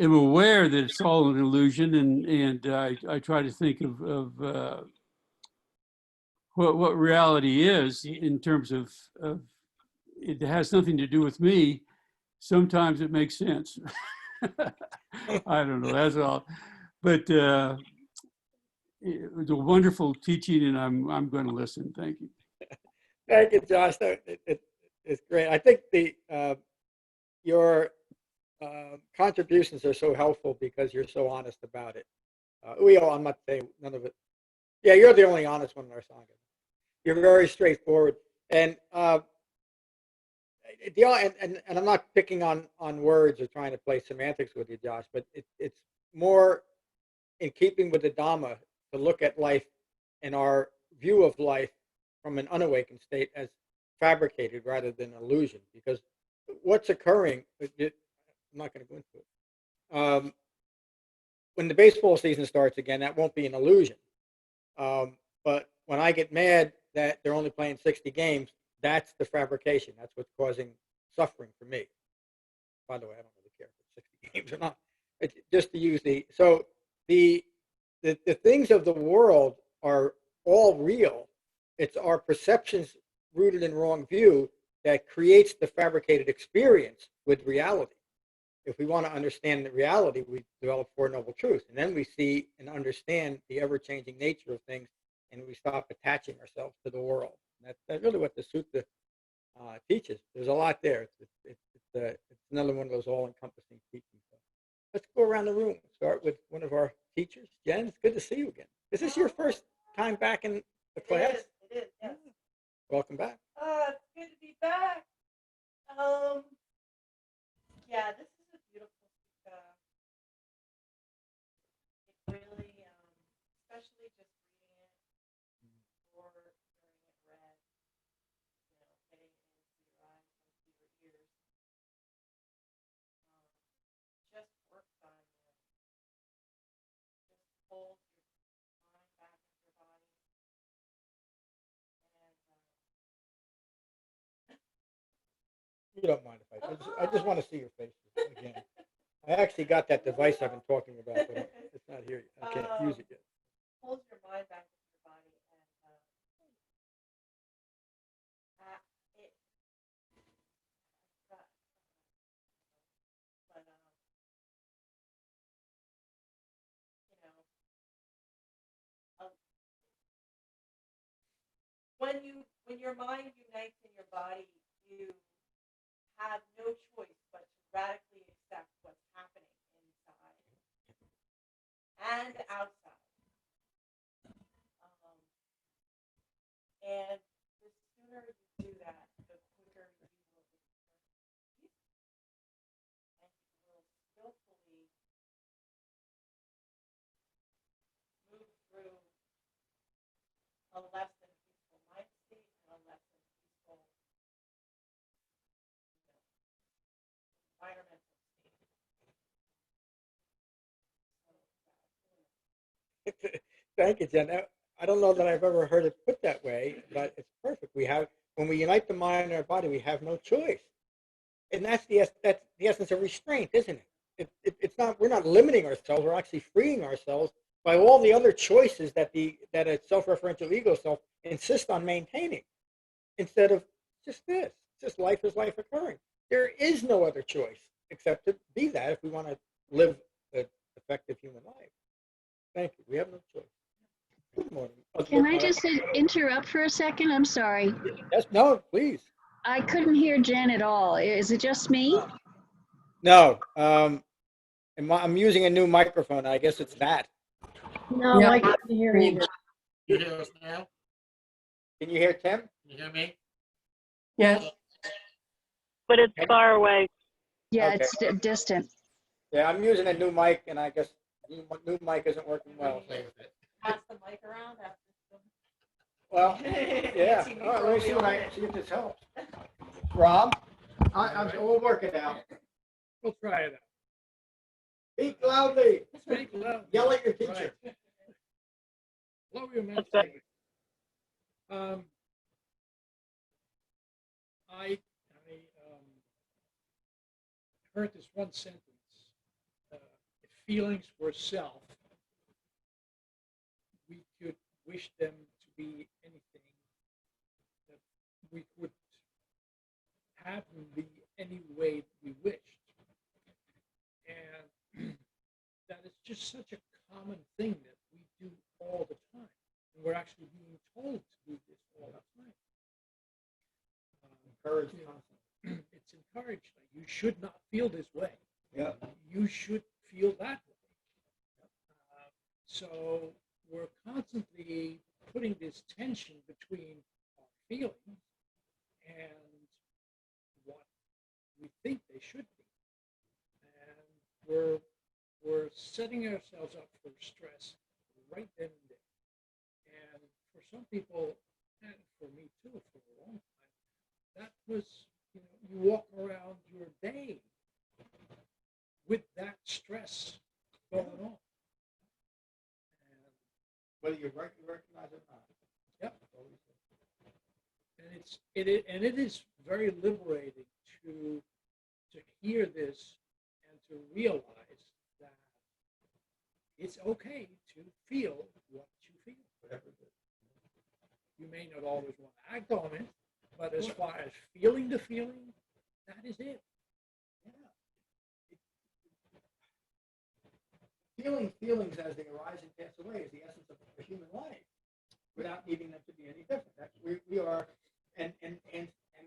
am aware that it's all an illusion, and I try to think of what reality is in terms of it has nothing to do with me. Sometimes it makes sense. I don't know. That's all. But it was a wonderful teaching, and I'm going to listen. Thank you. Thank you, Josh. It's great. I think your contributions are so helpful because you're so honest about it. I'm not saying none of it. Yeah, you're the only honest one in our sangha. You're very straightforward, and I'm not picking on words or trying to play semantics with you, Josh, but it's more in keeping with the Dhamma to look at life and our view of life from an unawakened state as fabricated rather than illusion. Because what's occurring, I'm not going to go into it. When the baseball season starts again, that won't be an illusion. But when I get mad that they're only playing 60 games, that's the fabrication. That's what's causing suffering for me. By the way, I don't really care if it's 60 games or not. It's just to use the things of the world are all real. It's our perceptions rooted in wrong view that creates the fabricated experience with reality. If we want to understand the reality, we develop Four Noble Truths, and then we see and understand the ever-changing nature of things, and we stop attaching ourselves to the world. And that's really what the sutta teaches. There's a lot there. It's another one of those all-encompassing teachings. So let's go around the room. Start with one of our teachers. Jen, it's good to see you again. Is this your first time back in the class? It is, yes. Welcome back. It's good to be back. Yeah, this is a beautiful sutta. It really, especially just reading it or hearing it read, getting it into your eyes and into your ears, just works on you. Just holds your mind back into your body. You don't mind if I just want to see your face again. I actually got that device I've been talking about, but it's not here yet. I can't use it yet. Hold your mind back into your body, and it. But when your mind unites in your body, you have no choice but to radically accept what's happening inside and outside. And the sooner you do that, the quicker you will experience peace, and you will skillfully move through a less than peaceful mind state and a less than peaceful environmental state. Thank you, Jen. I don't know that I've ever heard it put that way, but it's perfect. When we unite the mind and our body, we have no choice, and that's the essence of restraint, isn't it? It's not. We're not limiting ourselves. We're actually freeing ourselves by all the other choices that a self-referential ego self insists on maintaining, instead of just this. Just life is life occurring. There is no other choice except to be that if we want to live an effective human life. Thank you. We have no choice. Good morning. Can I just interrupt for a second? I'm sorry. Yes, no, please. I couldn't hear Jen at all. Is it just me? No. I'm using a new microphone. I guess it's that. No, Yeah. I couldn't hear you. You hear us now? Can you hear Tim? Can you hear me? Yes. But it's far away. Yeah, Okay. it's distant. Yeah, I'm using a new mic, and I guess the new mic isn't working well. Pass the mic around after. Well, yeah. All right, let me see if this helps. Rob, we'll work it out. We'll try it out. Speak loudly. Speak loud. Yell at your teacher. Right. Flow your That's good. meditation. I heard this one sentence. If feelings were self, we could wish them to be anything, that we could have them be any way we wished. And that is just such a common thing that we do all the time. And we're actually being told to do this all the time. Encouraged you know, constantly. It's encouraged. Like, you should not feel this way. Yeah. You should feel that way. So we're constantly putting this tension between our feelings and what we think they should be. And we're setting ourselves up for stress right then and there. And for some people, and for me too, for a long time, that was, you walk around your day with that stress going on. And, Whether you recognize it or not. yep. And it is very liberating to hear this and to realize that it's okay to feel what you feel. Whatever it is. You may not always want to act on it, but as far as feeling the feeling, that is it. Yeah. Feeling feelings as they arise and pass away is the essence of a human life, without needing them to be any different. That's we are, and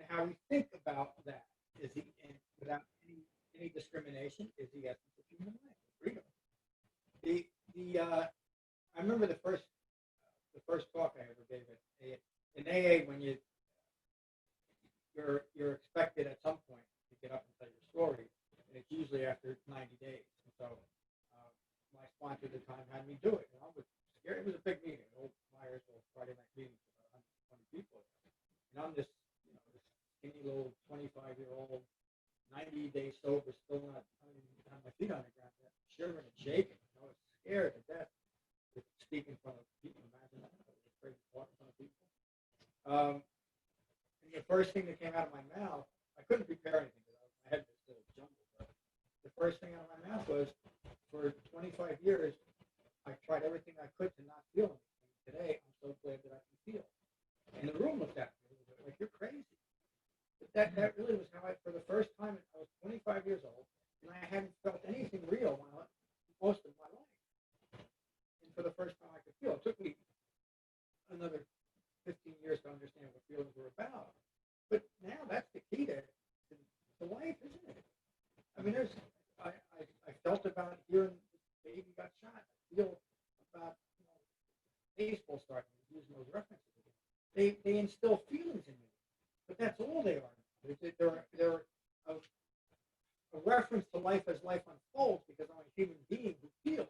how we think about that is without any discrimination is the essence of human life, freedom. I remember the first talk I ever gave in AA, when you're expected at some point to get up and tell your story, and it's usually after 90 days. And so my sponsor at the time had me do it, and I was scared. It was a big meeting, an old Myersville Friday night meeting for about 120 people, and I'm this skinny little 25-year-old, 90 days sober, still not, I don't even have my feet on the ground yet, shivering and shaking. I was scared to death to speak in front of people. Imagine that. I was afraid to talk in front of people. And the first thing that came out of my mouth, I couldn't prepare anything because my head was still jumbled. But the first thing out of my mouth was, for 25 years, I tried everything I could to not feel anything. Today, I'm so glad that I can feel. And the room looked at me a little bit like, you're crazy. But that really was how for the first time, I was 25 years old, and I hadn't felt anything real most of my life. And for the first time I could feel. It took me another 15 years to understand what feelings were about. But now that's the key to life, isn't it? I mean, I felt about hearing the baby got shot. I feel about baseball starting, using those references again. They instill feelings in me. But that's all they are. They're a reference to life as life unfolds, because I'm a human being who feels.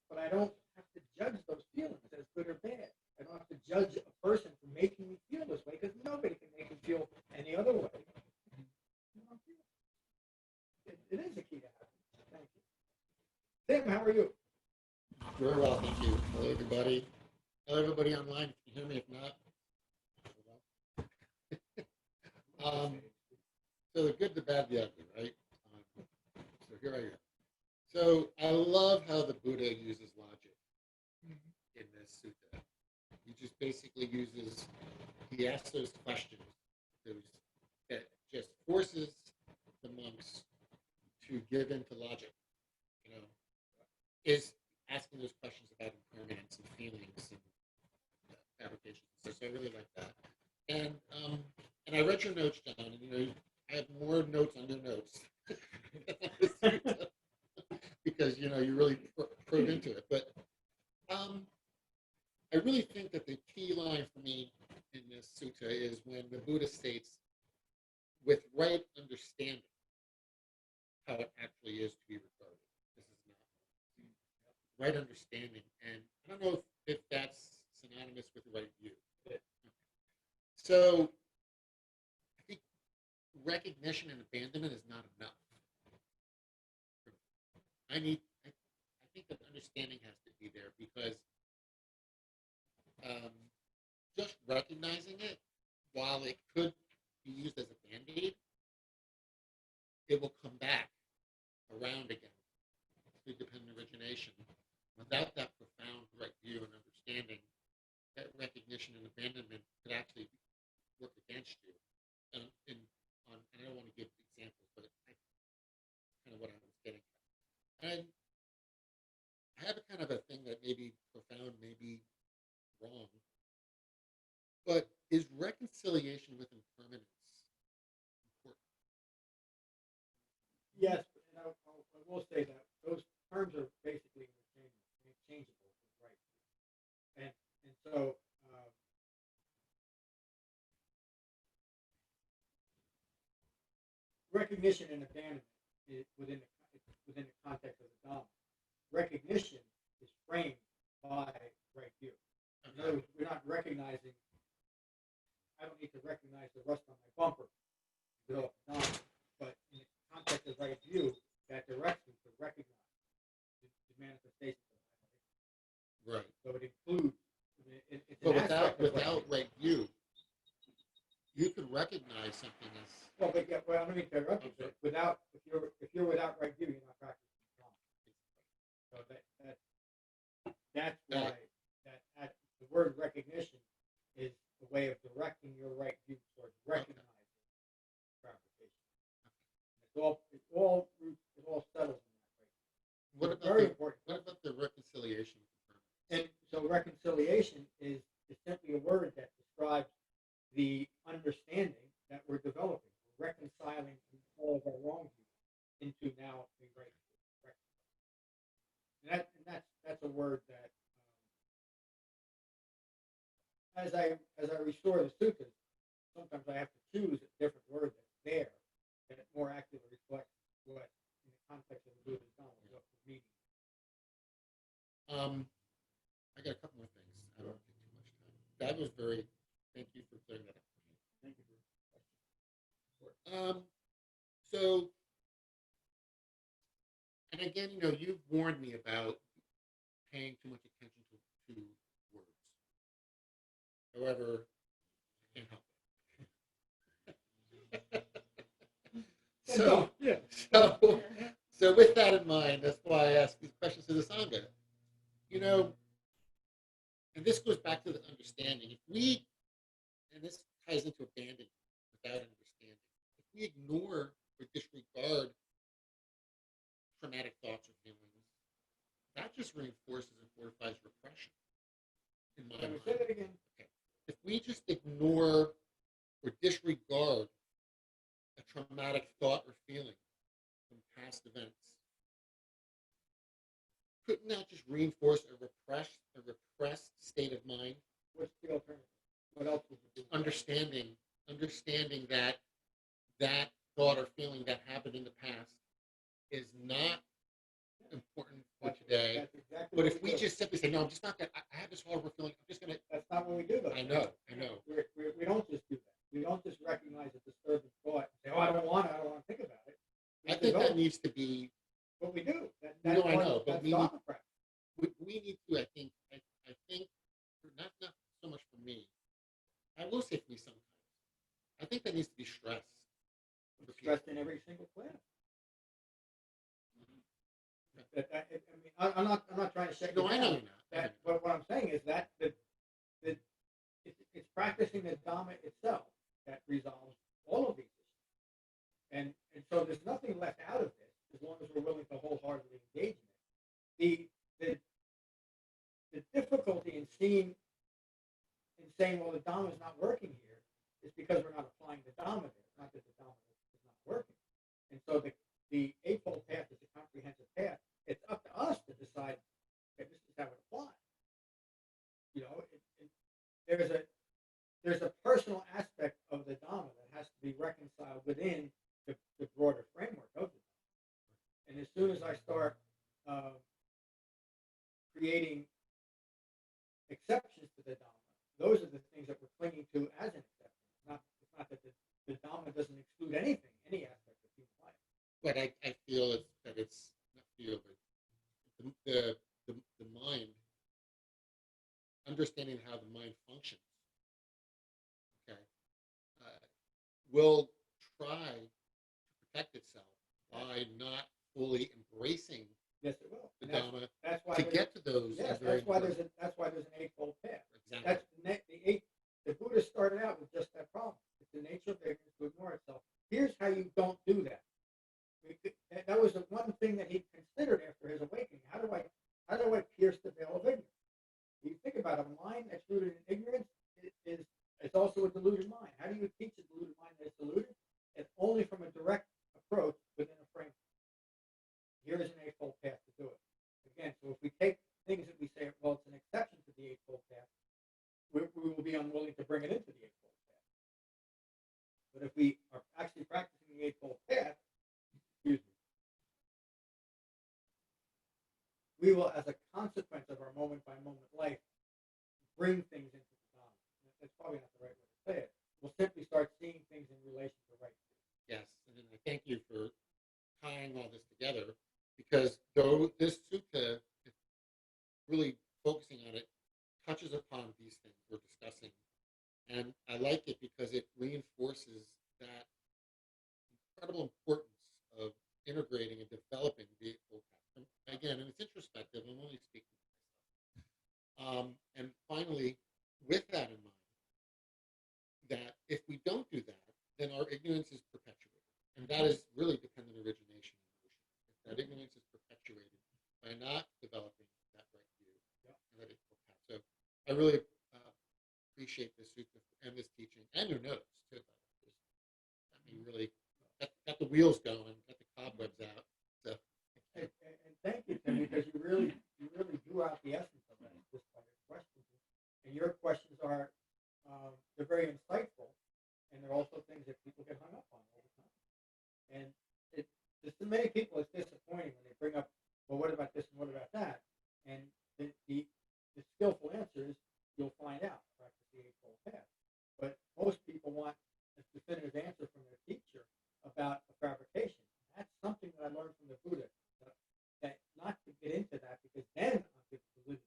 But I don't have to judge those feelings as good or bad. I don't have to judge a person for making me feel this way, because nobody can make me feel any other way. It is a key to happiness. Thank you. Tim, how are you? Very well, thank you. Hello, everybody. Hello, everybody online. Can you hear me? If not, so the good, the bad, the ugly, right? So here I am. So I love how the Buddha uses logic in this sutta. He just basically he asks those questions that just forces the monks to give into logic, is asking those questions about impermanence and feelings and fabrication. So I really like that. And I read your notes down, and I have more notes on your notes because you really probe into it. But I really think that the key line for me in this sutta is when the Buddha states, "With right understanding, how it actually is to be regarded." This is not right understanding, and I don't know if that's synonymous with right view. So I think recognition and abandonment is not enough. I think that understanding has to be there, because just recognizing it, while it could be used as a band-aid, it will come back around again through dependent origination. Without that profound right view and understanding, that recognition and abandonment could actually work against you. And I don't want to give examples, but that's kind of what I was getting at. And I have a kind of a thing that may be profound, maybe wrong, but is reconciliation with impermanence important? Yes, and I will say that those terms are basically interchangeable, right? And so recognition and abandonment is within the context of the Dhamma. Recognition is framed by right view. In other words, we're not recognizing. I don't need to recognize the rust on my bumper to go off the Dhamma, but in the context of right view, that directs me to recognize the manifestations of my life. Right. So it includes. It's But an aspect of without right view, you could recognize something as well, but yeah, well, let me interrupt you. But without, if you're without right view, you're not practicing Dhamma. So that's why that the word recognition is a way of directing your right view towards recognizing gratification. It all settles in that way. what It's about very the, important. what about the reconciliation? And so reconciliation is simply a word that describes the understanding that we're developing. We're reconciling all of our wrong views into now a right view. And that's a word that as I restore the sutras, sometimes I have to choose a different word that's there that more accurately reflects what in the context of the Buddha's Dhamma, what the meaning. I got a couple more things. I don't want to take too much time. That was very. Thank you for clearing that up for me. Thank you for So, and again, you've warned me about paying too much attention to words. However, I can't help it. So with that in mind, that's why I ask these questions to the sangha. And this goes back to the understanding. And this ties into abandonment without understanding. If we ignore or disregard traumatic thoughts or feelings, that just reinforces and fortifies repression. In my mind. Say that again. Okay. If we just ignore or disregard a traumatic thought or feeling from past events, couldn't that just reinforce a repressed state of mind? What's the alternative? What else would you do? Understanding that thought or feeling that happened in the past is not important for today. That's exactly But what if we just simply say, no, I'm just not that, I have this horrible feeling, I'm just going to. That's not what we do, though. I know. We don't just do that. We don't just recognize a disturbing thought and say, oh, I don't want to think about it. I think that needs to be. What we do. I know, but we need to, I think, not so much for me. I will say for me sometimes. I think that needs to be stressed. Stressed in every single class. I'm not trying to shake No, you I know down. you're not. But what I'm saying is that it's practicing the Dhamma itself that resolves all of these issues. And so there's nothing left out of this as long as we're willing to wholeheartedly engage in it. The difficulty in saying, well, the Dhamma is not working here is because we're not applying the Dhamma there. It's not that the Dhamma is not working. And so the Eightfold Path is a comprehensive path. It's up to us to decide that this is how it applies. There's a personal aspect of the Dhamma that has to be reconciled within the broader framework of the Dhamma. And as soon as I start creating exceptions to the Dhamma, those are the things that we're clinging to as an exception. It's not that the Dhamma doesn't exclude anything, any aspect of human life. But I feel that it's not feel, but the mind, understanding how the functions, okay, will try to protect itself by not fully embracing Yes, it will. the And Dhamma that's why to there's get to those. yes, are very important. that's why there's an eightfold path. Exactly. That's the Buddha started out with just that problem. It's the nature of ignorance to ignore itself. Here's how you don't do that. That was the one thing that he considered after his awakening. How do I pierce the veil of ignorance? You think about it, a mind that's rooted in ignorance is it's also a deluded mind. How do you teach a deluded mind that it's deluded? It's only from a direct approach within a framework. Here is an eightfold path to do it. Again, so if we take things that we say, well, it's an exception to the eightfold path, we will be unwilling to bring it into the eightfold path. But if we are actually practicing the eightfold path, excuse me, we will, as a consequence of our moment-by-moment life, bring things into the Dhamma. That's probably not the right way to say it. We'll simply start seeing things in relation to right. Yes, and I thank you for tying all this together, because though this sutta, really focusing on it, touches upon these things we're discussing, and I like it because it reinforces that incredible importance of integrating and developing the Eightfold Path. Again, and it's introspective. I'm only speaking to myself. And finally, with that in mind, that if we don't do that, then our ignorance is perpetuated. And that is really dependent origination in motion. If that ignorance is perpetuated by not developing that right view and that Eightfold Path. So I really appreciate this sutta and this teaching and your notes too. Got me really got the wheels going, got the cobwebs out. So And thank you, Tim, because you really drew out the essence of that just by your questions. And your questions are they're very insightful, and they're also things that people get hung up on all the time. And to many people, it's disappointing when they bring up, well, what about this and what about that? And the skillful answer is you'll find out. Practice the Eightfold Path. But most people want a definitive answer from their teacher about a fabrication. That's something that I learned from the Buddha. That not to get into that, because then I'll get deluded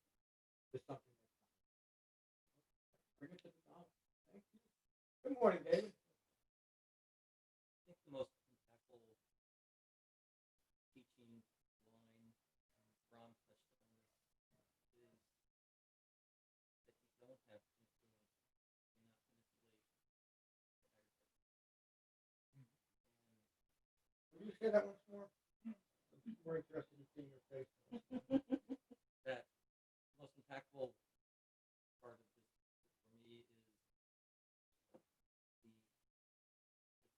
to something that's not. Bring it to the knowledge. Thank you. Good morning, David. I think the most impactful teaching line Ram touched on this is that you don't have influence, you're not manipulation. Will you say that once more? I'm more interested in seeing your face. That the most impactful part of this for me is the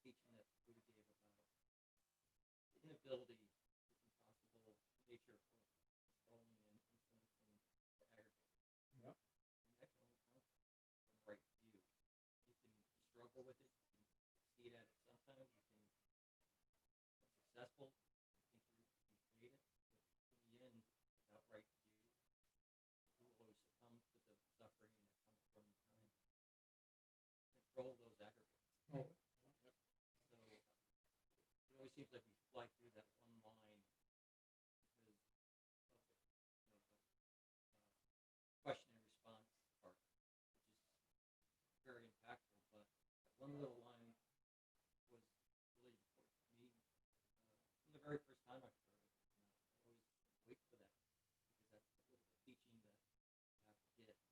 teaching that Buddha gave about the inability, this impossible nature of controlling and influencing the aggregate. Yep. And that can only come from right view. You can struggle with it, you can succeed at it sometimes, you can be successful, you think you create it, but in the end, without right view, you will always succumb to the suffering that comes from trying to control those aggregates. Oh. So it always seems like we fly through that one line because of the question and response part, which is very impactful. But that one little line was really important to me from the very first time I heard it. I always wait for that because that's the teaching that I have to get.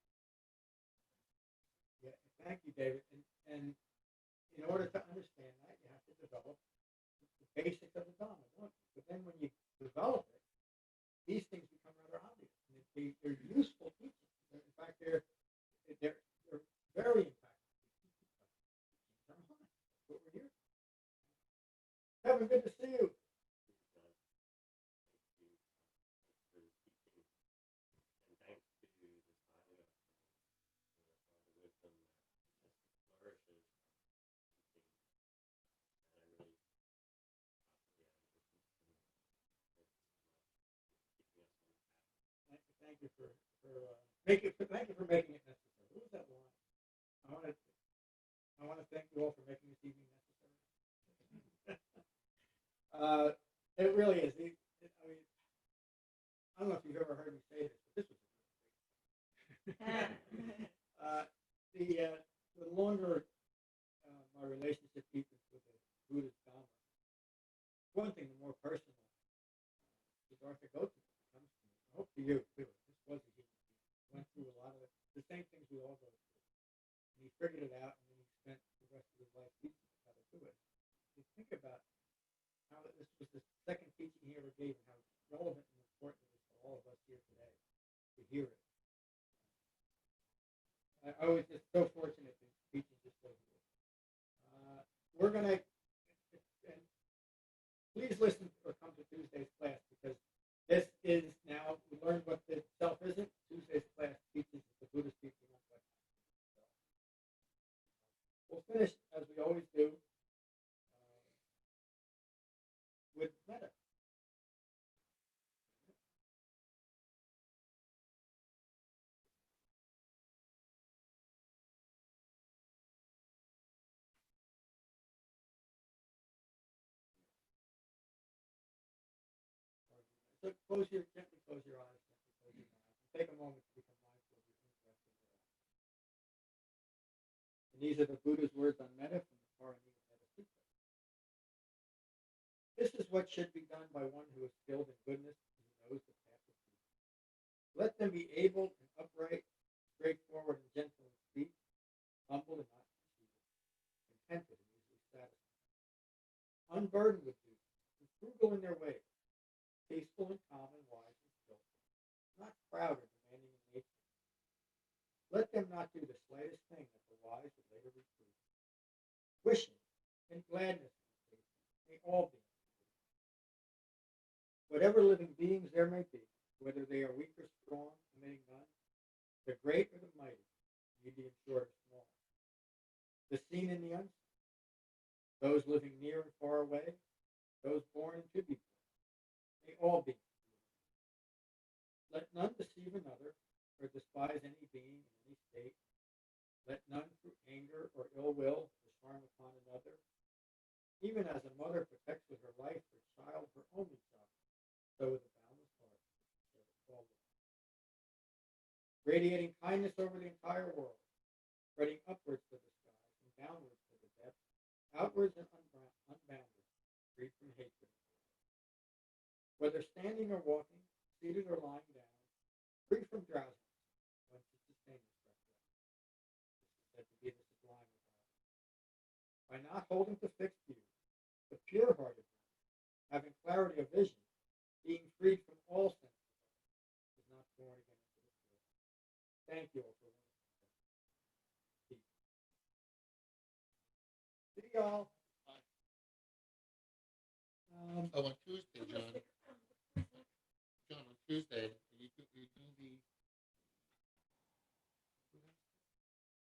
Yeah, thank you, David. And in order to understand that, you have to develop the basics of the Dhamma. But then when you develop it, these things become rather obvious. And they're useful teachings. In fact, they're very impactful. That's what we're here. Kevin, good to see you. Thank you for making it necessary. What was that line? I want to thank you all for making this evening necessary. It really is. I mean, I don't know if you've ever heard me say this, but this was a great. the longer my relationship deepens with the Buddhist Dhamma, one thing, the more personal the Dartha Gotama becomes to me. I hope to you too. This was a human being. Went through a lot of the same things we all go through. And he figured it out, and then he spent the rest of his life teaching us how to do it. You think about how this was the second teaching he ever gave, and how relevant and important it is for all of us here today to hear it. I was just so fortunate that teaching just was here. We're going to, and please listen or come to Tuesday's class, because this is now, we learned what the self isn't. Tuesday's class teaches the Buddhist teaching on what. We'll finish, as we always do, with metta. So gently close your eyes, gently close your eyes, and take a moment to become mindful of your in-breath and your out. And these are the Buddha's words on metta from the Paranita Metta Sutta. This is what should be done by one who is skilled in goodness and who knows the path of peace. Let them be able and upright, straightforward and gentle in speech, humble and not conceited, contented and easily satisfied, unburdened with duty, and frugal in their ways, peaceful and calm and wise and skillful, not proud or demanding in nature. Let them not do the slightest thing that the wise would later reprove. Wishing and gladness may all be. Whatever living beings there may be, whether they are weak or strong, committing none, the great or the mighty, medium, short, or small, the seen and the unseen, those living near and far away, those born and to be born, may all be. Let none deceive another or despise any being in any state. Let none through anger or ill will wish harm upon another. Even as a mother protects with her life her child, her only child, so with a boundless heart, all radiating kindness over the entire world, spreading upwards to the skies and downwards to the depths, outwards and unbounded, free from hatred. Whether standing or walking, seated or lying down, free from drowsiness, one should sustain this breath. This is said to be the sublime of God. By not holding to fixed views, the pure-hearted one, having clarity of vision, being freed from all senses, is not born again into this world. Thank you all for listening. See y'all. On Tuesday.